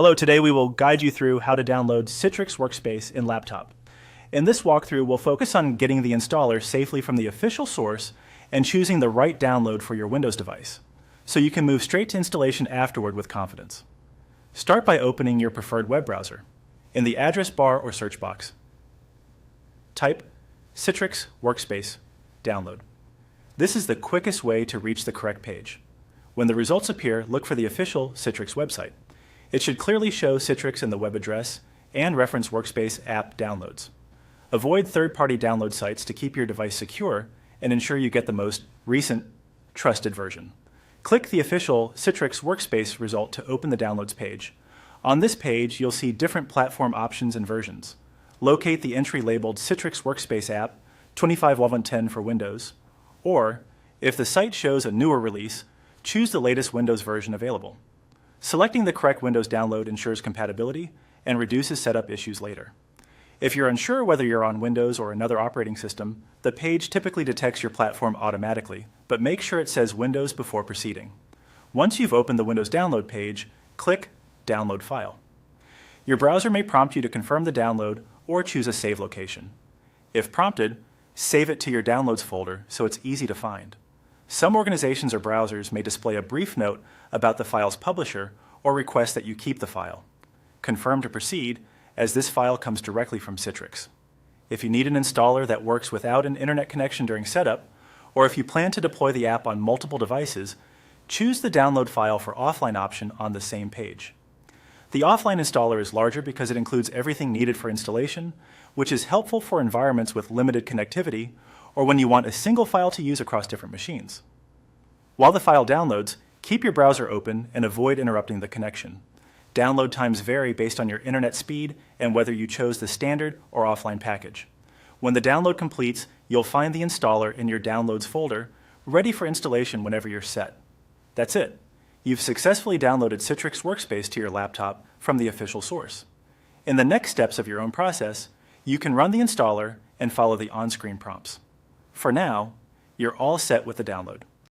Hello, today we will guide you through how to download Citrix Workspace in Laptop. In this walkthrough, we'll focus on getting the installer safely from the official source and choosing the right download for your Windows device, so you can move straight to installation afterward with confidence. Start by opening your preferred web browser. In the address bar or search box, type Citrix Workspace Download. This is the quickest way to reach the correct page. When the results appear, look for the official Citrix website. It should clearly show Citrix in the web address and reference Workspace app downloads. Avoid third-party download sites to keep your device secure and ensure you get the most recent, trusted version. Click the official Citrix Workspace result to open the downloads page. On this page, you'll see different platform options and versions. Locate the entry labeled Citrix Workspace app 25.11.10 for Windows, or if the site shows a newer release, choose the latest Windows version available. Selecting the correct Windows download ensures compatibility and reduces setup issues later. If you're unsure whether you're on Windows or another operating system, the page typically detects your platform automatically, but make sure it says Windows before proceeding. Once you've opened the Windows download page, click Download File. Your browser may prompt you to confirm the download or choose a save location. If prompted, save it to your Downloads folder so it's easy to find. Some organizations or browsers may display a brief note about the file's publisher or request that you keep the file. Confirm to proceed, as this file comes directly from Citrix. If you need an installer that works without an internet connection during setup, or if you plan to deploy the app on multiple devices, choose the download file for offline option on the same page. The offline installer is larger because it includes everything needed for installation, which is helpful for environments with limited connectivity or when you want a single file to use across different machines. While the file downloads, keep your browser open and avoid interrupting the connection. Download times vary based on your internet speed and whether you chose the standard or offline package. When the download completes, you'll find the installer in your Downloads folder, ready for installation whenever you're set. That's it. You've successfully downloaded Citrix Workspace to your laptop from the official source. In the next steps of your own process, you can run the installer and follow the on-screen prompts. For now, you're all set with the download.